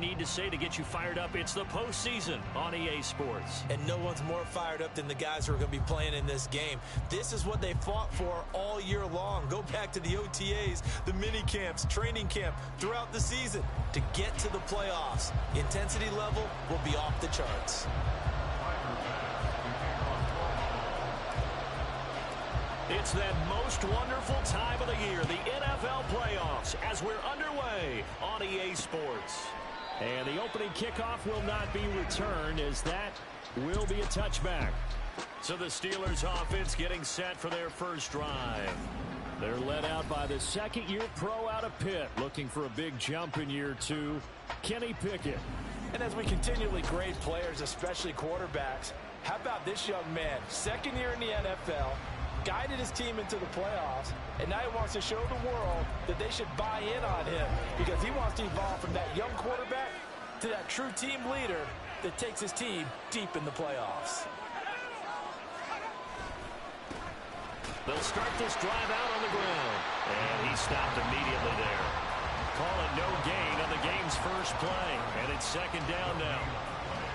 need to say to get you fired up? It's the postseason on EA Sports. And no one's more fired up than the guys who are going to be playing in this game. This is what they fought for all year long. Go back to the OTAs, the mini camps, training camp, throughout the season to get to the playoffs. Intensity level will be off the charts. It's that most wonderful time of the year, the NFL playoffs, as we're underway on EA Sports. And the opening kickoff will not be returned, as that will be a touchback. So the Steelers offense getting set for their first drive. They're led out by the second-year pro out of Pitt, looking for a big jump in year two, Kenny Pickett. And as we continually grade players, especially quarterbacks, how about this young man, second year in the NFL, guided his team into the playoffs, and now he wants to show the world that they should buy in on him because he wants to evolve from that young quarterback to that true team leader that takes his team deep in the playoffs. They'll start this drive out on the ground, and he stopped immediately there. Call it no gain on the game's first play, and it's second down now.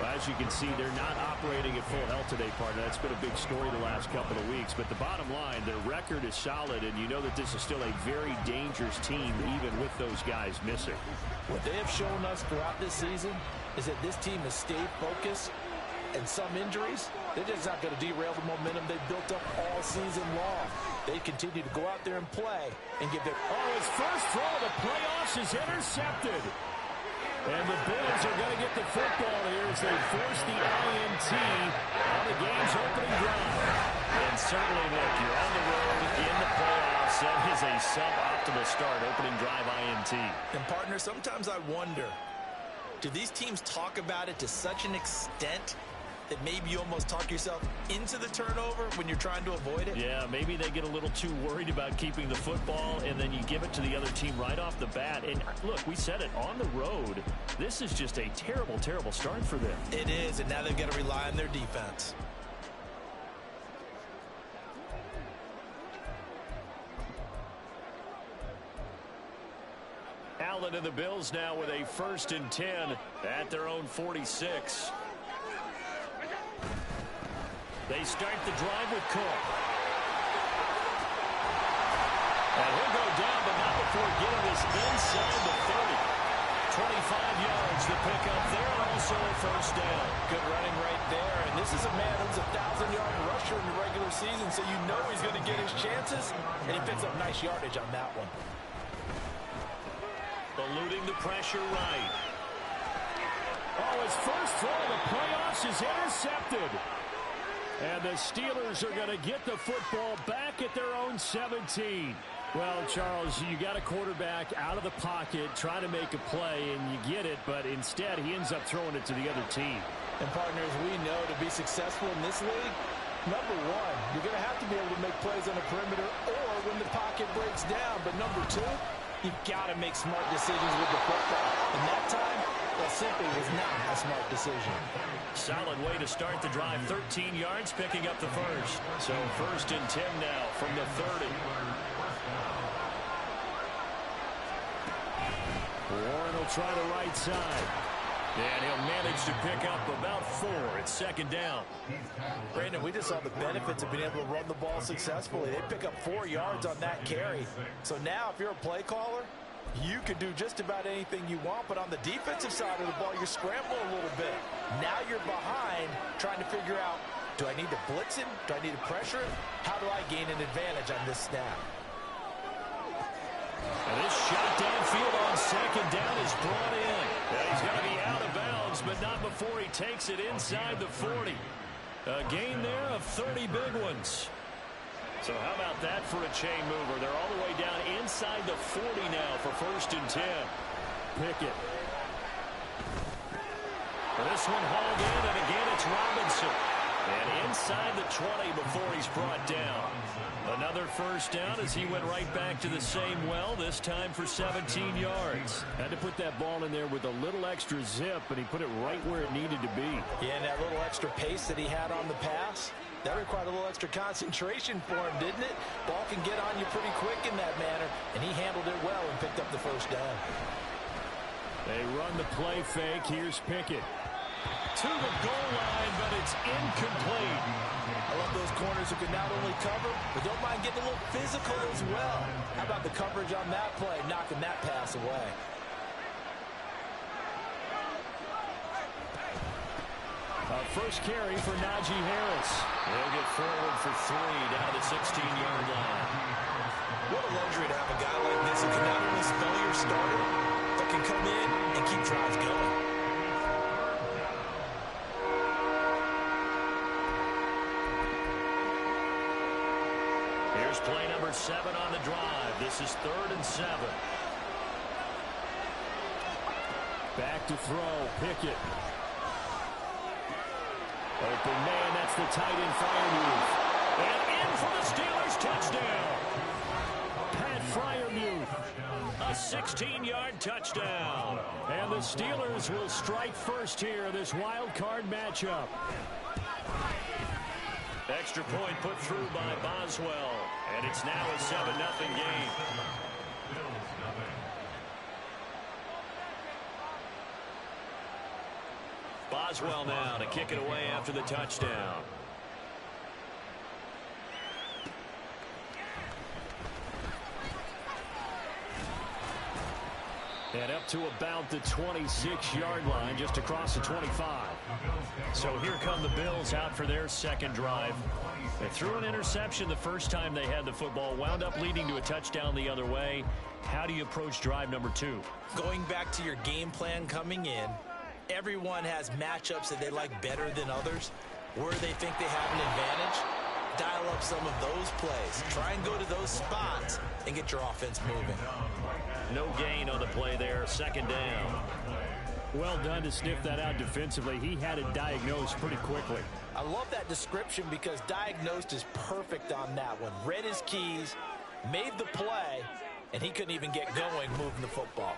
Well, as you can see, they're not operating at full health today, partner. That's been a big story the last couple of weeks. But the bottom line, their record is solid, and you know that this is still a very dangerous team, even with those guys missing. What they have shown us throughout this season is that this team has stayed focused, and some injuries, they're just not going to derail the momentum they've built up all season long. They continue to go out there and play and give their... Oh, his first throw of the playoffs is intercepted. And the Bills are going to get the football here as they force the INT on the game's opening drive. And certainly, look, you're on the road in the playoffs. That is a suboptimal start, opening drive INT. And, partner, sometimes I wonder, do these teams talk about it to such an extent that maybe you almost talk yourself into the turnover when you're trying to avoid it? Yeah, maybe they get a little too worried about keeping the football, and then you give it to the other team right off the bat. And look, we said it, on the road, this is just a terrible, terrible start for them. It is, and now they've got to rely on their defense. Allen and the Bills now with a 1st and 10 at their own 46. They start the drive with Cook. And he'll go down, but not before getting this inside the 30. 25 yards to pick up there, and also a first down. Good running right there, and this is a man who's a 1,000-yard rusher in the regular season, so you know he's going to get his chances, and he picks up nice yardage on that one. Eluding the pressure right. Oh, his first throw of the playoffs is intercepted. And the Steelers are going to get the football back at their own 17. Well, Charles, you got a quarterback out of the pocket trying to make a play, and you get it, but instead he ends up throwing it to the other team. And, partners, we know to be successful in this league, number one, you're going to have to be able to make plays on the perimeter or when the pocket breaks down. But number two, you've got to make smart decisions with the football. And that time, that simply was not a smart decision. Solid way to start the drive. 13 yards, picking up the first. So 1st and 10 now from the 30. Warren will try the right side. And he'll manage to pick up about 4. It's 2nd down. Brandon, we just saw the benefits of being able to run the ball successfully. They pick up 4 yards on that carry. So now if you're a play caller, you can do just about anything you want, but on the defensive side of the ball, you're scrambling a little bit. Now you're behind, trying to figure out, do I need to blitz him? Do I need to pressure him? How do I gain an advantage on this snap? And this shot downfield on 2nd down is brought in. He's going to be out of bounds, but not before he takes it inside the 40. A gain there of 30 big ones. So how about that for a chain mover? They're all the way down inside the 40 now for 1st and 10. Pickett. This one hauled in, and again it's Robinson. And inside the 20 before he's brought down. Another first down as he went right back to the same well, this time for 17 yards. Had to put that ball in there with a little extra zip, and he put it right where it needed to be. Yeah, and that little extra pace that he had on the pass, that required a little extra concentration for him, didn't it? Ball can get on you pretty quick in that manner, and he handled it well and picked up the first down. They run the play fake. Here's Pickett. To the goal line, but it's incomplete. I love those corners who can not only cover, but don't mind getting a little physical as well. How about the coverage on that play, knocking that pass away? First carry for Najee Harris. They'll get forward for 3 down to the 16-yard line. What a luxury to have a guy like this who can not only spell your starter, but can come in and keep drives going. Here's play number 7 on the drive. This is 3rd and 7. Back to throw. Pickett. Open man, that's the tight end Freiermuth. And in for the Steelers touchdown. Pat Freiermuth, a 16-yard touchdown. And the Steelers will strike first here, this wild card matchup. Extra point put through by Boswell. And it's now a 7-0 game. Boswell now to kick it away after the touchdown. And up to about the 26-yard line, just across the 25. So here come the Bills out for their second drive. They threw an interception the first time they had the football, wound up leading to a touchdown the other way. How do you approach drive number 2? Going back to your game plan coming in, everyone has matchups that they like better than others, where they think they have an advantage. Dial up some of those plays. Try and go to those spots and get your offense moving. No gain on the play there, second down. Well done to sniff that out defensively. He had it diagnosed pretty quickly. I love that description because diagnosed is perfect on that one. Read his keys, made the play, and he couldn't even get going moving the football.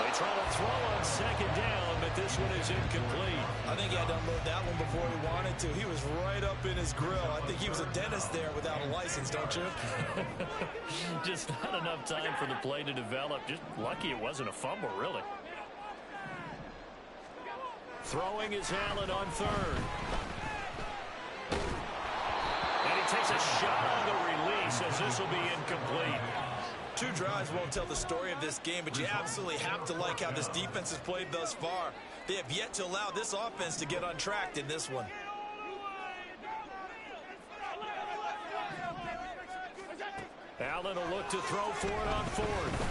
They try to throw on second down, but this one is incomplete. I think he had to unload that one before he wanted to. He was right up in his grill. I think he was a dentist there without a license, don't you? Just not enough time for the play to develop. Just lucky it wasn't a fumble, really. Throwing is Allen on 3rd. And he takes a shot on the release as this will be incomplete. 2 drives won't tell the story of this game, but you absolutely have to like how this defense has played thus far. They have yet to allow this offense to get untracked in this one. Allen will look to throw for it on 4th.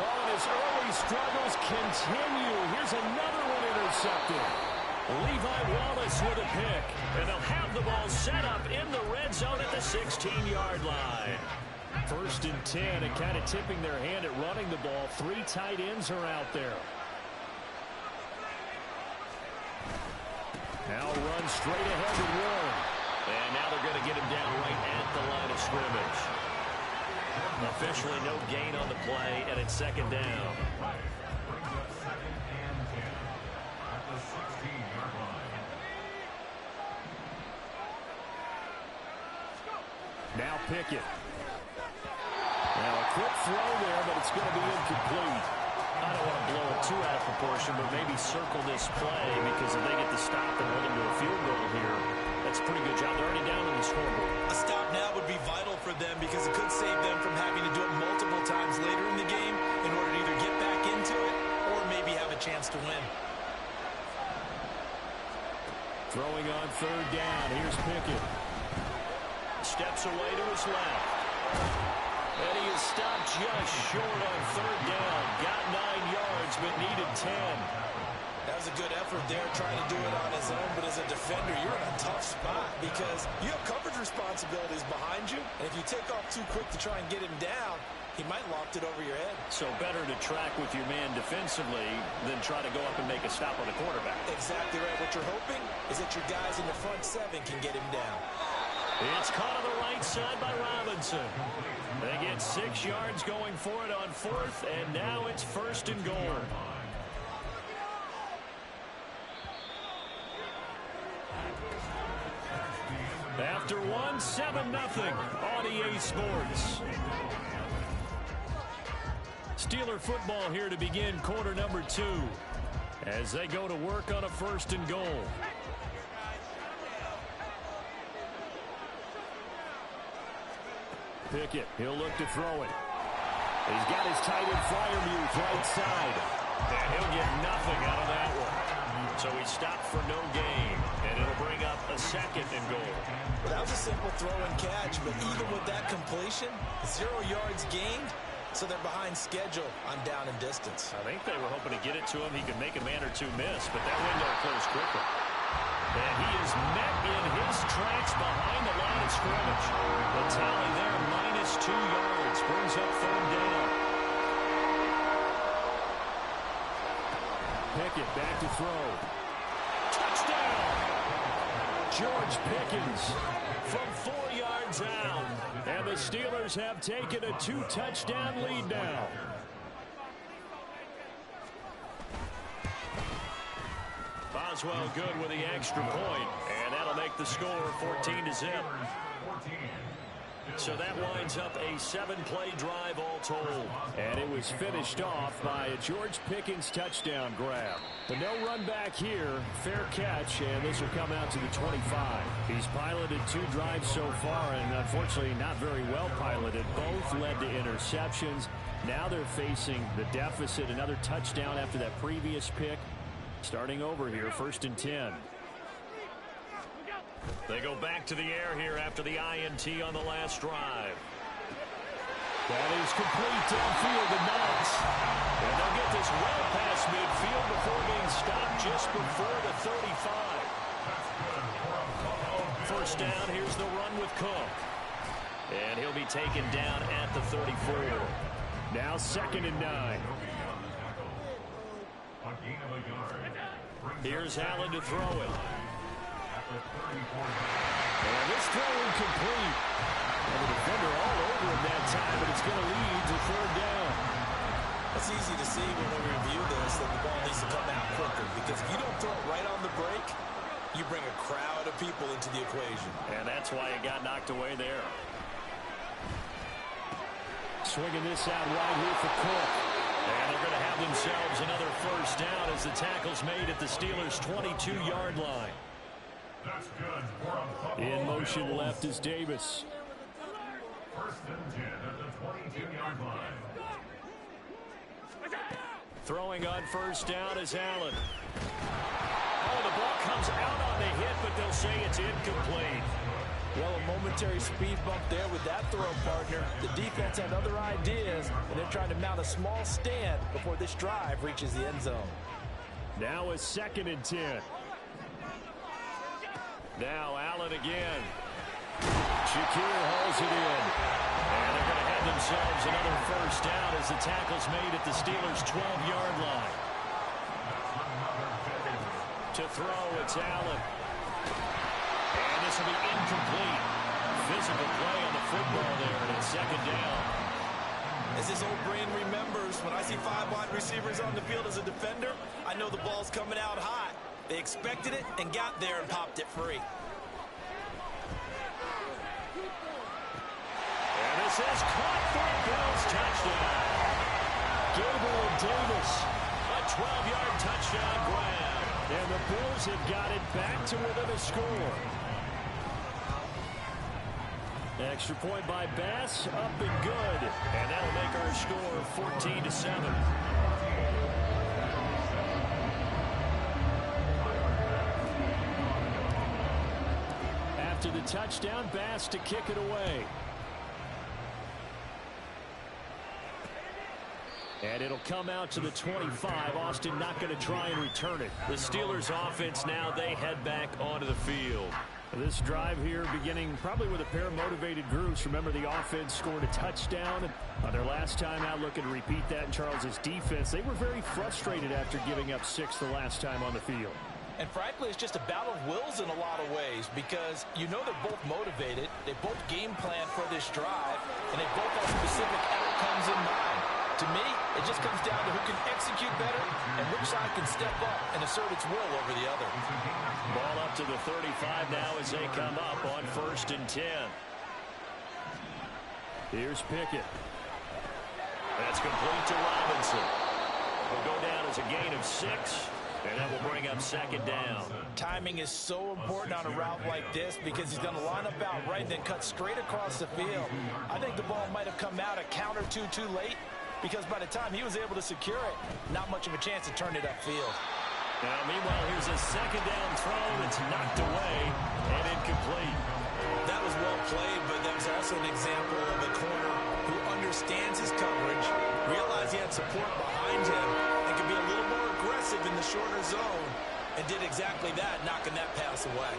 Oh, and his early struggles continue. Here's another one intercepted. Levi Wallace with a pick. And they'll have the ball set up in the red zone at the 16-yard line. 1st and 10, and kind of tipping their hand at running the ball. 3 tight ends are out there. Now run straight ahead to Warren. And now they're going to get him down right at the line of scrimmage. Officially no gain on the play, and it's second down. Now Pickett. Now a quick throw there, but it's going to be incomplete. I don't want to blow it too out of proportion, but maybe circle this play because if they get the stop and hold them to a field goal here, that's a pretty good job. They're already down on the scoreboard. A stop now would be vital for them because it could save them from having to do it multiple times later in the game in order to either get back into it or maybe have a chance to win. Throwing on 3rd down. Here's Pickett. Steps away to his left. And he is stopped just short on 3rd down. Got 9 yards, but needed 10. That was a good effort there, trying to do it on his own. But as a defender, you're in a tough spot because you have coverage responsibilities behind you. And if you take off too quick to try and get him down, he might loft it over your head. So better to track with your man defensively than try to go up and make a stop on the quarterback. Exactly right. What you're hoping is that your guys in the front 7 can get him down. It's caught on the right side by Robinson. They get 6 yards going for it on 4th, and now it's 1st and goal. After 1, 7-0 on EA Sports. Steeler football here to begin quarter number 2 as they go to work on a 1st and goal. Pickett, he'll look to throw it. He's got his tight end Fryermuth right side. And he'll get nothing out of that one. So he stopped for no gain, and it'll bring up a 2nd and goal. Well, that was a simple throw and catch, but even with that completion, 0 yards gained, so they're behind schedule on down and distance. I think they were hoping to get it to him. He could make a man or two miss, but that window closed quickly. And he is met in his tracks behind the line of scrimmage. The tally there, -2 yards, brings up 3rd down. Pickett back to throw. Touchdown! George Pickens from 4 yards out. And the Steelers have taken a 2-touchdown lead now. Boswell good with the extra point, and that'll make the score 14-0. So that winds up a 7-play drive all told. And it was finished off by a George Pickens touchdown grab. The no run back here, fair catch, and this will come out to the 25. He's piloted 2 drives so far, and unfortunately not very well piloted. Both led to interceptions. Now they're facing the deficit. Another touchdown after that previous pick. Starting over here, 1st and 10. They go back to the air here after the INT on the last drive. That is complete downfield to Knox. And they'll get this well past midfield before being stopped just before the 35. 1st down, here's the run with Cook. And he'll be taken down at the 34. Now 2nd and 9. Here's Allen to throw it. And this throw incomplete. And the defender all over him that time, but it's going to lead to 3rd down. It's easy to see when we review this that the ball needs to come out quicker, because if you don't throw it right on the break, you bring a crowd of people into the equation. And that's why it got knocked away there. Swinging this out wide here for Cook. And they're going to have themselves another 1st down as the tackle's made at the Steelers' 22-yard line. In motion left is Davis. 1st and 10 at the 22-yard line. Throwing on 1st down is Allen. Oh, the ball comes out on the hit, but they'll say it's incomplete. Well, a momentary speed bump there with that throw, partner. The defense had other ideas, and they're trying to mount a small stand before this drive reaches the end zone. Now a 2nd and 10. Now Allen again. Shakir hauls it in. And they're going to have themselves another 1st down as the tackle's made at the Steelers' 12-yard line. To throw, it's Allen. And this will be incomplete. Physical play on the football there, and it's 2nd down. As this old brain remembers, when I see 5 wide receivers on the field as a defender, I know the ball's coming out hot. They expected it and got there and popped it free. And this is caught for a Bills touchdown. Gabriel Davis, a 12-yard touchdown grab. And the Bills have got it back to within a score. Extra point by Bass, up and good. And that'll make our score 14-7. After the touchdown, Bass to kick it away. And it'll come out to the 25. Austin not going to try and return it. The Steelers offense now, they head back onto the field. This drive here beginning probably with a pair of motivated groups. Remember, the offense scored a touchdown on their last time out, looking to repeat that in Charles's defense. They were very frustrated after giving up 6 the last time on the field. And frankly, it's just a battle of wills in a lot of ways, because you know they're both motivated, they both game plan for this drive, and they both have specific outcomes in mind. To me, it just comes down to who can execute better and which side can step up and assert its will over the other. Ball up to the 35 now as they come up on 1st and 10. Here's Pickett. That's complete to Robinson. Will go down as a gain of 6, and that will bring up second down. Timing is so important on a route like this because he's going to line up out right and then cut straight across the field. I think the ball might have come out a count or two too late because by the time he was able to secure it, not much of a chance to turn it upfield. Now, meanwhile, here's a second down throw that's knocked away and incomplete. That was well played, but that was also an example of a corner who understands his coverage, realized he had support behind him, and could be a little more aggressive in the shorter zone, and did exactly that, knocking that pass away.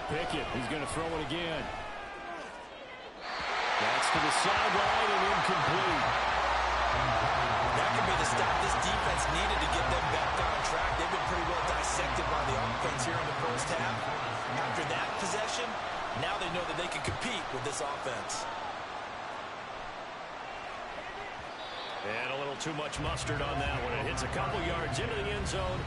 Pickett, he's going to throw it again. That's to the sideline and incomplete. That could be the stop this defense needed to get them back on track. They've been pretty well dissected by the offense here in the first half. After that possession, now they know that they can compete with this offense. And a little too much mustard on that one. It hits a couple yards into the end zone.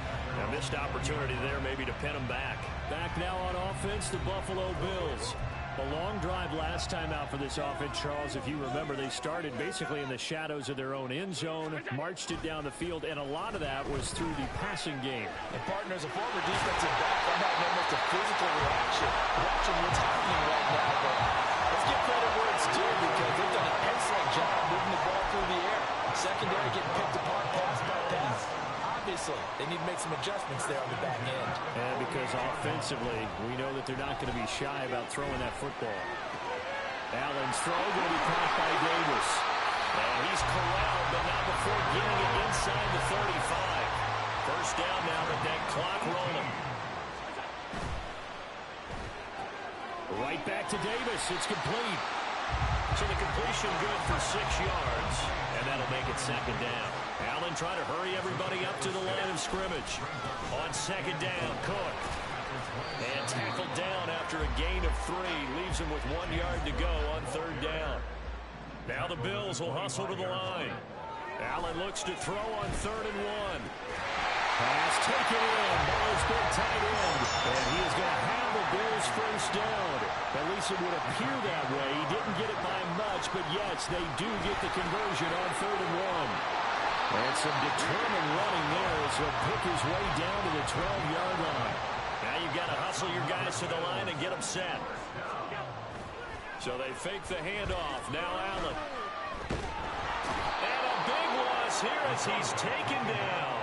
A missed opportunity there maybe to pin them back. Back now on offense, the Buffalo Bills. A long drive last time out for this offense, Charles. If you remember, they started basically in the shadows of their own end zone, marched it down the field, and a lot of that was through the passing game. And partners, a former defensive back, I'm having almost a physical reaction watching what's happening right now. But let's give credit where it's due because they've done an excellent job moving the ball through the air. Secondary getting picked apart pass by pass. Obviously, they need to make some adjustments there on the back end. And because offensively, we know that they're not going to be shy about throwing that football. Allen's throw going to be caught by Davis. And he's corralled, but not before getting it inside the 35. First down now with that clock rolling. Right back to Davis. It's complete. So the completion good for 6 yards, and that'll make it second down. Allen trying to hurry everybody up to the line of scrimmage. On second down, Cook. And tackled down after a gain of 3. Leaves him with 1 yard to go on third down. Now the Bills will hustle to the line. Allen looks to throw on 3rd and 1. Pass taken in. Ball's been tight end. And he is going to have the Bills first down. At least it would appear that way. He didn't get it by much, but yes, they do get the conversion on 3rd and 1. And some determined running there as he'll pick his way down to the 12-yard line. Now you've got to hustle your guys to the line and get them set. So they fake the handoff. Now Allen. And a big loss here as he's taken down.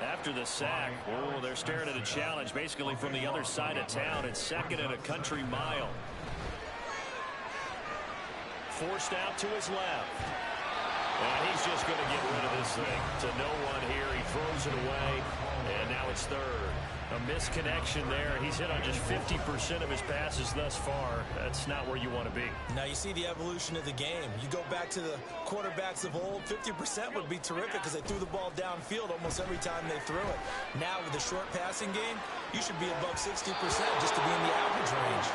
After the sack, oh, they're staring at a challenge basically from the other side of town. It's 2nd and a country mile. Forced out to his left. And he's just going to get rid of this thing to no one here. He throws it away, and now it's 3rd. A misconnection there. He's hit on just 50% of his passes thus far. That's not where you want to be. Now you see the evolution of the game. You go back to the quarterbacks of old, 50% would be terrific because they threw the ball downfield almost every time they threw it. Now with the short passing game, you should be above 60% just to be in the average range.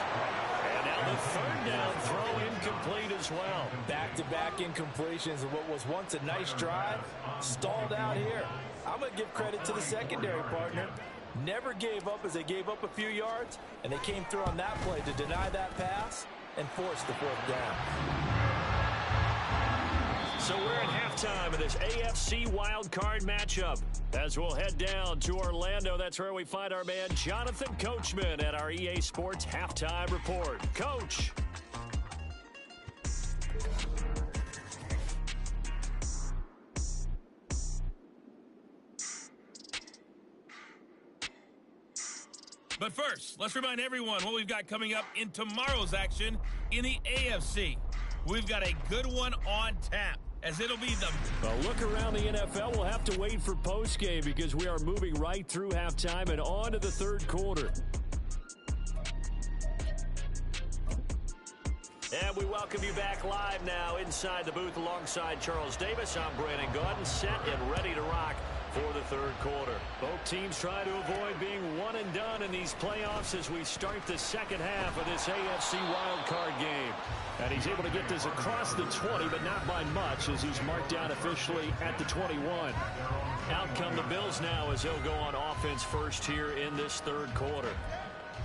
And now the 3rd down throw incomplete as well. Back-to-back incompletions of what was once a nice drive, stalled out here. I'm going to give credit to the secondary partner. Never gave up as they gave up a few yards, and they came through on that play to deny that pass and force the 4th down. So we're at halftime of this AFC wildcard matchup. As we'll head down to Orlando, that's where we find our man Jonathan Coachman at our EA Sports Halftime Report. Coach. But first, let's remind everyone what we've got coming up in tomorrow's action in the AFC. We've got a good one on tap, as it'll be the... A look around the NFL. We'll have to wait for postgame because we are moving right through halftime and on to the 3rd quarter. And we welcome you back live now inside the booth alongside Charles Davis. I'm Brandon Gaudin, set and ready to rock for the 3rd quarter. Both teams trying to avoid being one and done in these playoffs as we start the 2nd half of this AFC wildcard game. And he's able to get this across the 20, but not by much as he's marked down officially at the 21. Out come the Bills now as they'll go on offense first here in this 3rd quarter.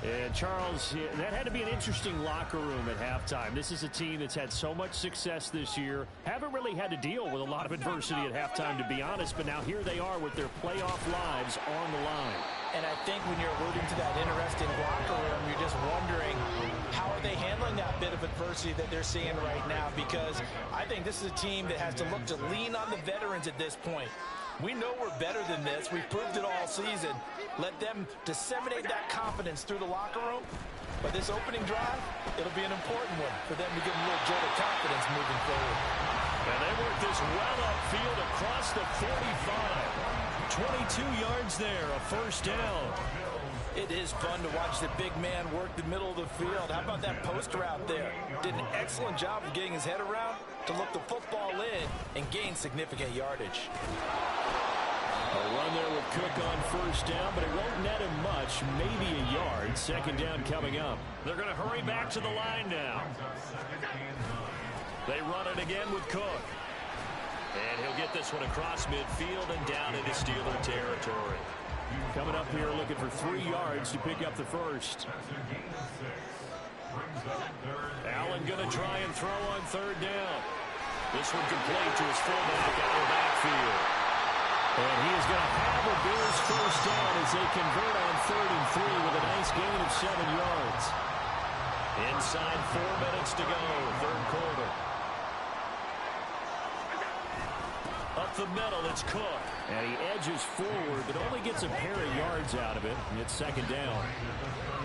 And Charles, that had to be an interesting locker room at halftime. This is a team that's had so much success this year. Haven't really had to deal with a lot of adversity at halftime, to be honest. But now here they are with their playoff lives on the line. And I think when you're alluding to that interesting locker room, you're just wondering how are they handling that bit of adversity that they're seeing right now? Because I think this is a team that has to look to lean on the veterans at this point. We know we're better than this. We've proved it all season. Let them disseminate that confidence through the locker room. But this opening drive, it'll be an important one for them to give them a little jolt of confidence moving forward. And they work this well upfield across the 45. 22 yards there, a first down. It is fun to watch the big man work the middle of the field. How about that post route there? Did an excellent job of getting his head around to look the football in and gain significant yardage. A run there with Cook on first down, but it won't net him much, maybe a yard. Second down coming up. They're going to hurry back to the line now. They run it again with Cook. And he'll get this one across midfield and down into Steeler territory. Coming up here looking for 3 yards to pick up the first. Allen going to try and throw on third down. This one complete to his fullback out of the backfield. And he is going to have a Bills first down as they convert on 3rd and 3 with a nice gain of 7 yards. Inside 4 minutes to go, third quarter. Up the middle, it's Cook. And he edges forward, but only gets a pair of yards out of it. And it's second down.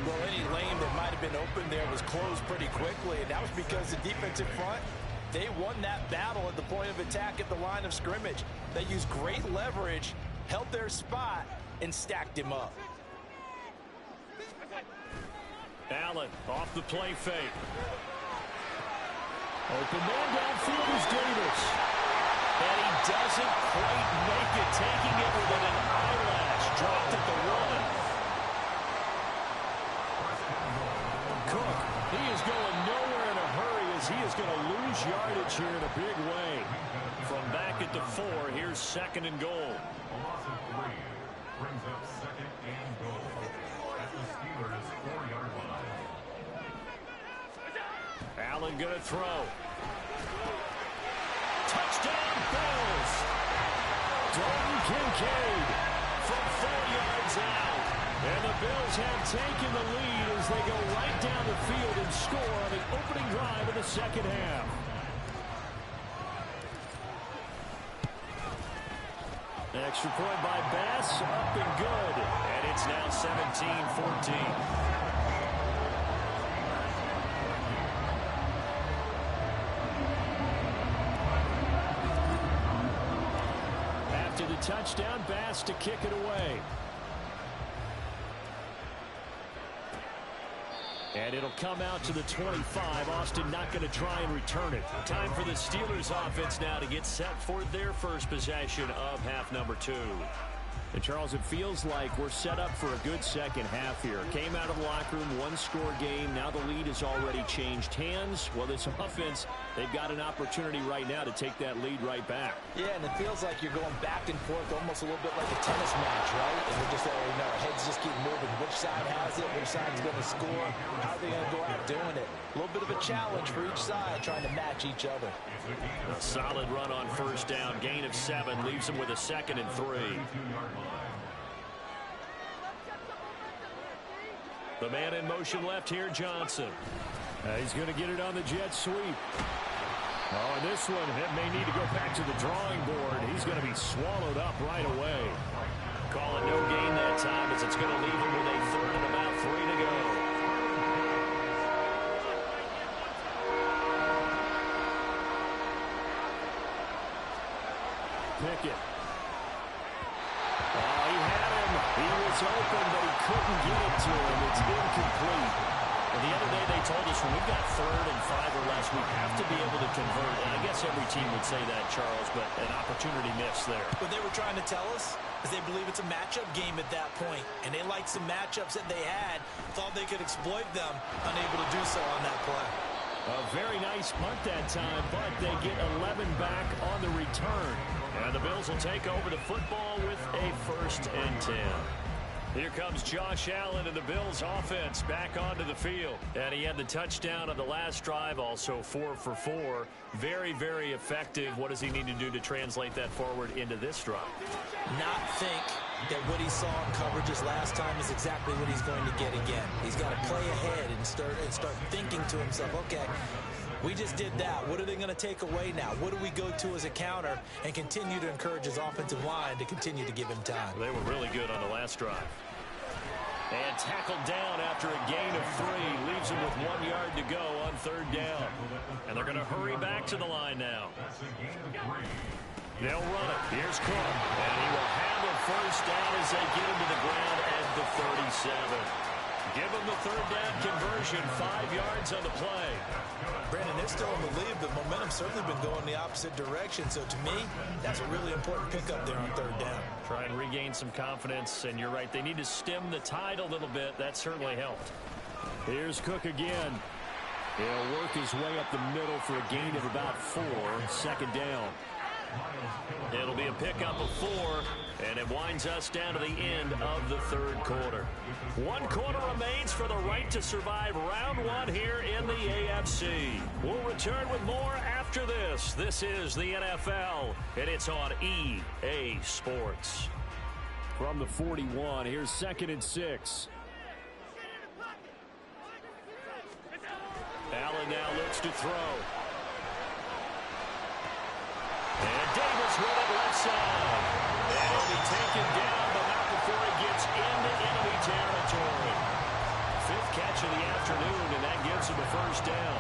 Well, any lane that might have been open there was closed pretty quickly, and that was because the defensive front, they won that battle at the point of attack at the line of scrimmage. They used great leverage, held their spot, and stacked him up. Allen off the play fake. Open man downfield is Davis. And he doesn't quite make it, taking it within an eyelash. Dropped at the 1. Cook, he is going nowhere in a hurry as he is going to lose yardage here in a big way. From back at the 4, here's second and goal. A loss of 3 brings up second and goal at the Steelers' 4-yard line. Allen going to throw. Touchdown, Bills! Dalton Kincaid from 4 yards out. And the Bills have taken the lead as they go right down the field and score on the opening drive of the second half. Extra point by Bass, up and good. And it's now 17-14. After the touchdown, Bass to kick it away. And it'll come out to the 25. Austin not going to try and return it. Time for the Steelers offense now to get set for their first possession of half number 2. And Charles, it feels like we're set up for a good second half here. Came out of the locker room, 1-score game. Now the lead has already changed hands. Well, this offense, they've got an opportunity right now to take that lead right back. Yeah, and it feels like you're going back and forth almost a little bit like a tennis match, right? And we're just, our heads just keep moving. Which side has it? Which side's going to score? How are they going to go out doing it? A little bit of a challenge for each side, trying to match each other. A solid run on first down. Gain of 7 leaves them with a 2nd and 3. The man in motion left here, Johnson. He's going to get it on the jet sweep. Oh, and this one, it may need to go back to the drawing board. He's going to be swallowed up right away. Calling no gain that time as it's going to leave him with a 3rd and about 3 to go. Pickett. Oh, he had him. He was open, but he couldn't get it to him. It's incomplete. And the other day they told us when we've got 3rd and 5 or less, we have to be able to convert. And I guess every team would say that, Charles, but an opportunity missed there. What they were trying to tell us is they believe it's a matchup game at that point. And they liked some matchups that they had, thought they could exploit them, unable to do so on that play. A very nice punt that time, but they get 11 back on the return. And the Bills will take over the football with a 1st and 10. Here comes Josh Allen and the Bills offense back onto the field. And he had the touchdown on the last drive, also 4 for 4. Very, very effective. What does he need to do to translate that forward into this drive? Not think that what he saw in coverages last time is exactly what he's going to get again. He's got to play ahead and start thinking to himself, okay, we just did that. What are they going to take away now? What do we go to as a counter? And continue to encourage his offensive line to continue to give him time. They were really good on the last drive. And tackled down after a gain of 3. Leaves him with 1 yard to go on 3rd down. And they're going to hurry back to the line now. They'll run it. Here's Cook. And he will handle first down as they get him to the ground at the 37. Give him the 3rd down conversion. 5 yards on the play. Brandon, they're still in the lead, but momentum's certainly been going the opposite direction. So to me, that's a really important pickup there on 3rd down. Try and regain some confidence, and you're right. They need to stem the tide a little bit. That certainly helped. Here's Cook again. He'll work his way up the middle for a gain of about 4. 2nd down. It'll be a pickup of 4, and it winds us down to the end of the 3rd quarter. 1 quarter remains for the right to survive round 1 here in the AFC. We'll return with more after this. This is the NFL, and it's on EA Sports. From the 41, here's 2nd and 6. Allen now looks to throw. And Davis with it left side. And he'll be taken down, but not before he gets into enemy territory. 5th catch of the afternoon, and that gives him a 1st down.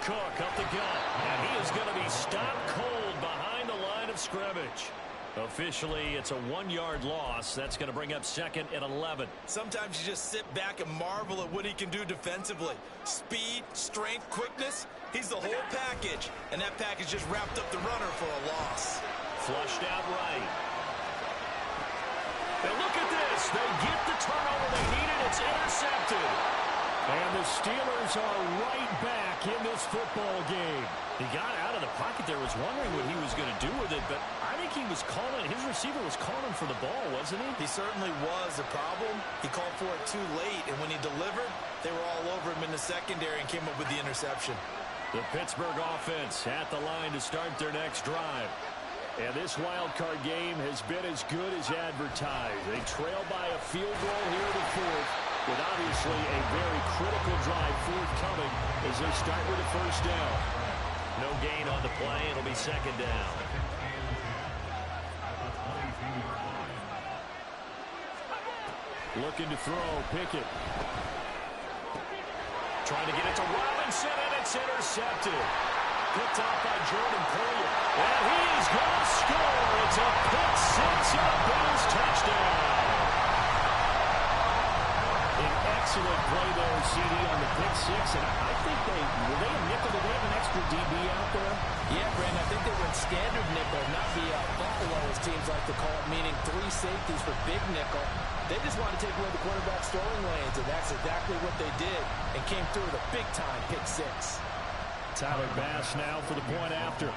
Cook up the gut, and he is going to be stopped cold behind the line of scrimmage. Officially, it's a 1-yard loss. That's going to bring up 2nd and 11. Sometimes you just sit back and marvel at what he can do defensively. Speed, strength, quickness. He's the whole package. And that package just wrapped up the runner for a loss. Flushed out right. And look at this. They get the turnover they needed. It's intercepted. And the Steelers are right back in this football game. He got out of the pocket there, was wondering what he was going to do with it, but I think he was calling, his receiver was calling for the ball, wasn't he? He certainly was. The problem, he called for it too late, and when he delivered, they were all over him in the secondary and came up with the interception. The Pittsburgh offense at the line to start their next drive. And this wild card game has been as good as advertised. They trail by a field goal here in the 4th, with obviously a very critical drive forthcoming as they start with a 1st down. No gain on the play. It'll be 2nd down. Looking to throw. Pickett. Trying to get it to Robinson, and it's intercepted. Picked off by Jordan Poyer. And he is going to score. It's a pick 6 and a Bills touchdown. An excellent play there, CD, on the pick 6. And I think were they a nickel? Did they have an extra DB out there? Yeah, Brandon, I think they went standard nickel, not the buffalo, as teams like to call it, meaning 3 safeties for big nickel. They just want to take away the quarterback's throwing lanes, and that's exactly what they did, and came through with a big-time pick 6. Tyler Bass now for the point after.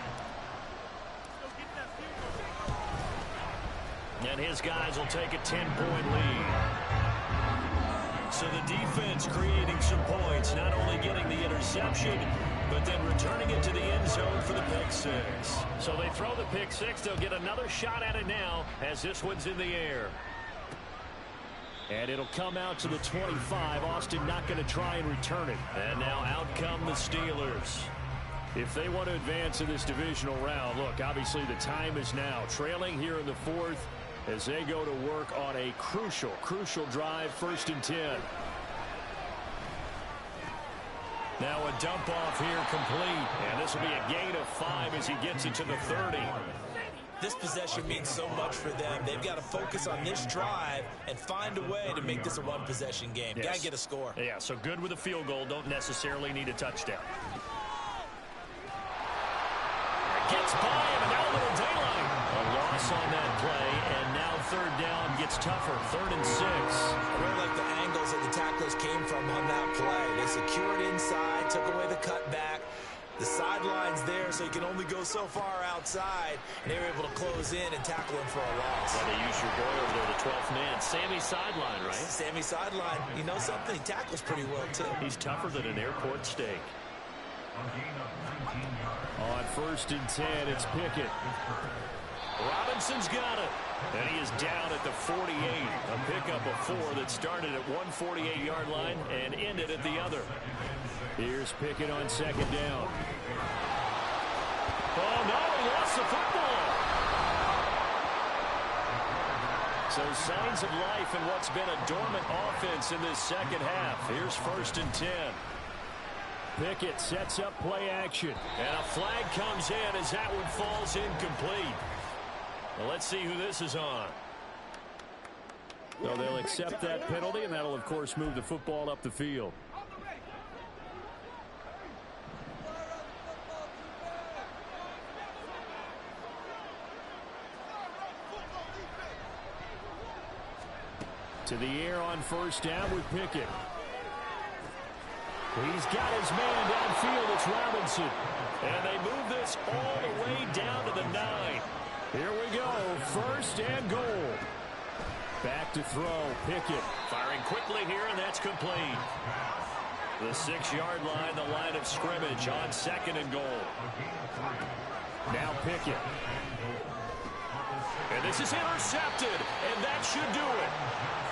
And his guys will take a 10-point lead. So the defense creating some points, not only getting the interception, but then returning it to the end zone for the pick 6. So they throw the pick 6. They'll get another shot at it now as this one's in the air. And it'll come out to the 25. Austin not going to try and return it. And now out come the Steelers. If they want to advance in this divisional round, look, obviously the time is now. Trailing here in the 4th as they go to work on a crucial drive, 1st and 10. Now a dump off here complete. And this will be a gain of 5 as he gets it to the 30. This possession means so much for them. They've got to focus on this drive and find a way to make this a one-possession game. Yes. Got to get a score. Yeah, so good with a field goal. Don't necessarily need a touchdown. Gets by him, and now a little daylight. A loss on that play, and now 3rd down gets tougher. 3rd and 6. I really like the angles that the tacklers came from on that play. They secured inside, took away the cutback. The sideline's there, so you can only go so far outside, and they were able to close in and tackle him for a loss. And they use your boy over there, the 12th man. Sammy sideline, right? Sammy sideline. You know something? He tackles pretty well, too. He's tougher than an airport steak. On 1st and 10, it's Pickett. Robinson's got it. And he is down at the 48. A pickup of 4 that started at one 48-yard line and ended at the other. Here's Pickett on 2nd down. Oh, no, he lost the football. So signs of life in what's been a dormant offense in this second half. Here's 1st and 10. Pickett sets up play action. And a flag comes in as that one falls incomplete. Well, let's see who this is on. So they'll accept that penalty, and that'll, of course, move the football up the field. To the air on 1st down with Pickett. He's got his man downfield. It's Robinson. And they move this all the way down to the 9. Here we go. 1st and goal. Back to throw. Pickett firing quickly here, and that's complete. The 6-yard line, the line of scrimmage on 2nd and goal. Now Pickett. And this is intercepted, and that should do it.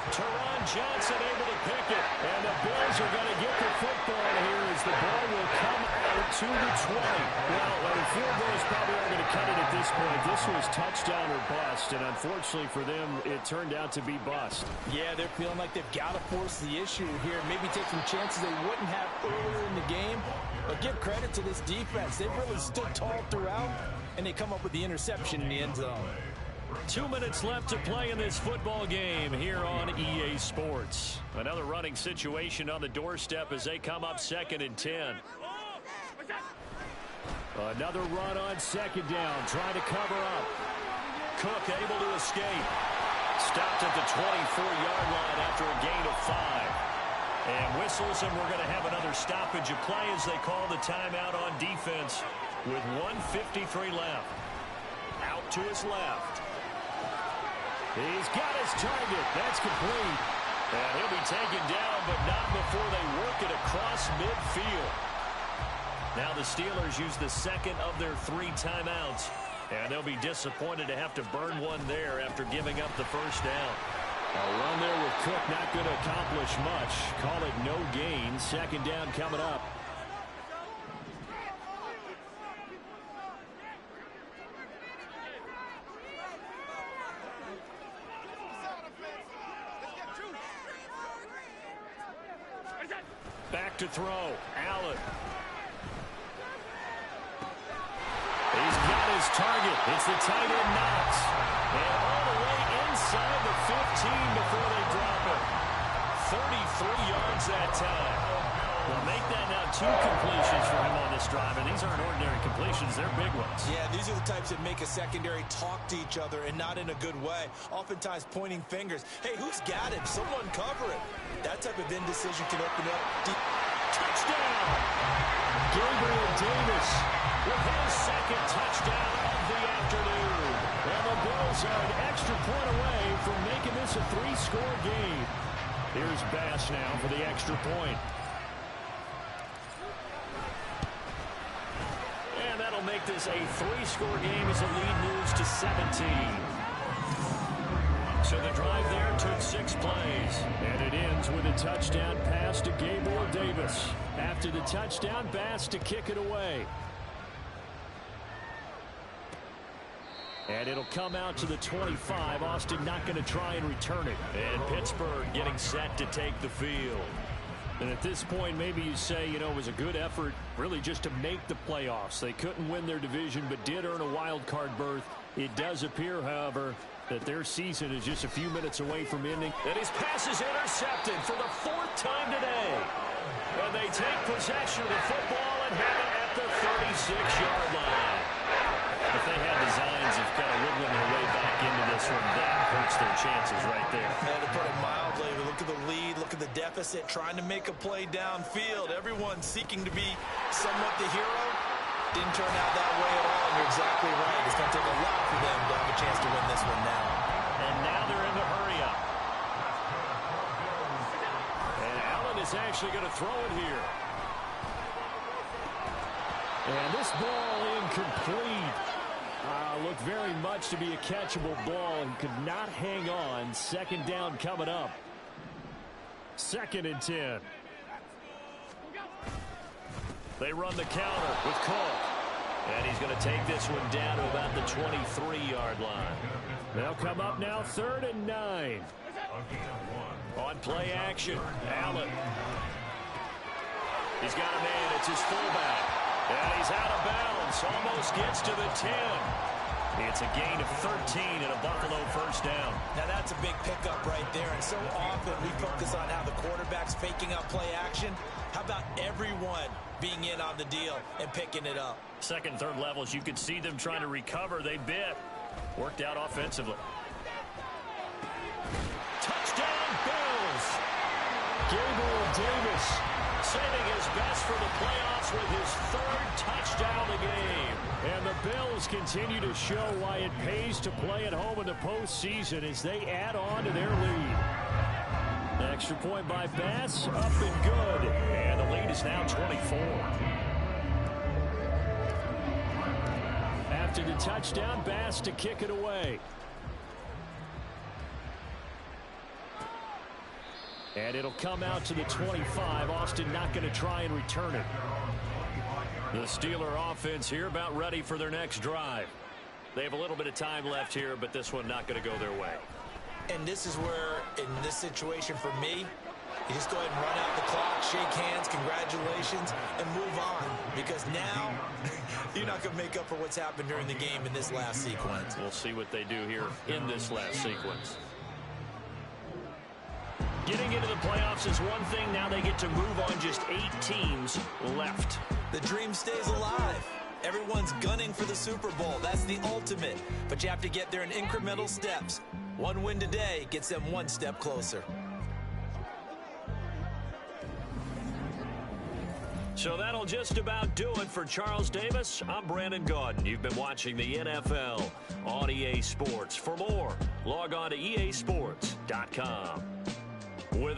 Teron Johnson able to pick it, and the Bills are going to get the football here as the ball will come out to the 20. Well, the field goal is probably not going to cut it at this point. This was touchdown or bust, and unfortunately for them, it turned out to be bust. Yeah, they're feeling like they've got to force the issue here, maybe take some chances they wouldn't have earlier in the game. But give credit to this defense. They've really stood tall throughout, and they come up with the interception in the end zone. 2 minutes left to play in this football game here on EA Sports. Another running situation on the doorstep as they come up 2nd and 10. Another run on 2nd down, trying to cover up. Cook able to escape. Stopped at the 24-yard line after a gain of 5. And whistles, and we're going to have another stoppage of play as they call the timeout on defense with 1:53 left. Out to his left. He's got his target. That's complete. And he'll be taken down, but not before they work it across midfield. Now the Steelers use the 2nd of their 3 timeouts. And they'll be disappointed to have to burn one there after giving up the 1st down. A run there with Cook not going to accomplish much. Call it no gain. 2nd down coming up. Back to throw. Allen. He's got his target. It's the tight end Knox. And all the way inside the 15 before they drop it. 33 yards that time. Well, make that now 2 completions for him on this drive. And these aren't ordinary completions. They're big ones. Yeah, these are the types that make a secondary talk to each other and not in a good way. Oftentimes pointing fingers. Hey, who's got him? Someone cover it. That type of indecision can open up deep. Touchdown! Gabriel Davis with his 2nd touchdown of the afternoon. And the Bills are an extra point away from making this a 3-score game. Here's Bass now for the extra point. And that'll make this a 3-score game as the lead moves to 17. So the drive there took 6 plays, and it ends with a touchdown pass to Gabriel Davis. After the touchdown, Bass to kick it away. And it'll come out to the 25. Austin not going to try and return it. And Pittsburgh getting set to take the field. And at this point, maybe you say, you know, it was a good effort really just to make the playoffs. They couldn't win their division, but did earn a wild card berth. It does appear, however, that their season is just a few minutes away from ending. And his pass is intercepted for the 4th time today. And they take possession of the football and have it at the 36-yard line. If they had designs of kind of wiggling their way back into this one, that hurts their chances right there. And to put it mildly, look at the lead, look at the deficit, trying to make a play downfield. Everyone seeking to be somewhat the hero. Didn't turn out that way at all, and you're exactly right. It's going to take a lot for them to have a chance to win this one now. And now they're in the hurry-up. And Allen is actually going to throw it here. And this ball incomplete. Looked very much to be a catchable ball and could not hang on. Second down coming up. 2nd and 10. They run the counter with Cook. And he's going to take this one down to about the 23-yard line. They'll come up now 3rd and 9. On play action, Allen. He's got a man. It's his fullback. And he's out of bounds. Almost gets to the 10. It's a gain of 13 and a Buffalo first down. Now that's a big pickup right there. And so often we focus on how the quarterback's faking out play action. How about everyone being in on the deal and picking it up? 2nd, 3rd levels, you could see them trying to recover. They bit. Worked out offensively. Touchdown, Bills. Gabriel Davis saving his best for the playoffs with his 3rd touchdown of the game. And the Bills continue to show why it pays to play at home in the postseason as they add on to their lead. The extra point by Bass, up and good. And the lead is now 24. After the touchdown, Bass to kick it away. And it'll come out to the 25. Austin not going to try and return it. The Steeler offense here about ready for their next drive. They have a little bit of time left here, but this one not going to go their way. And this is where, in this situation for me, you just go ahead and run out the clock, shake hands, congratulations, and move on. Because now, you're not going to make up for what's happened during the game in this last sequence. We'll see what they do here in this last sequence. Getting into the playoffs is one thing. Now they get to move on. Just 8 teams left. The dream stays alive. Everyone's gunning for the Super Bowl. That's the ultimate. But you have to get there in incremental steps. One win today gets them one step closer. So that'll just about do it for Charles Davis. I'm Brandon Gaudin. You've been watching the NFL on EA Sports. For more, log on to easports.com. With that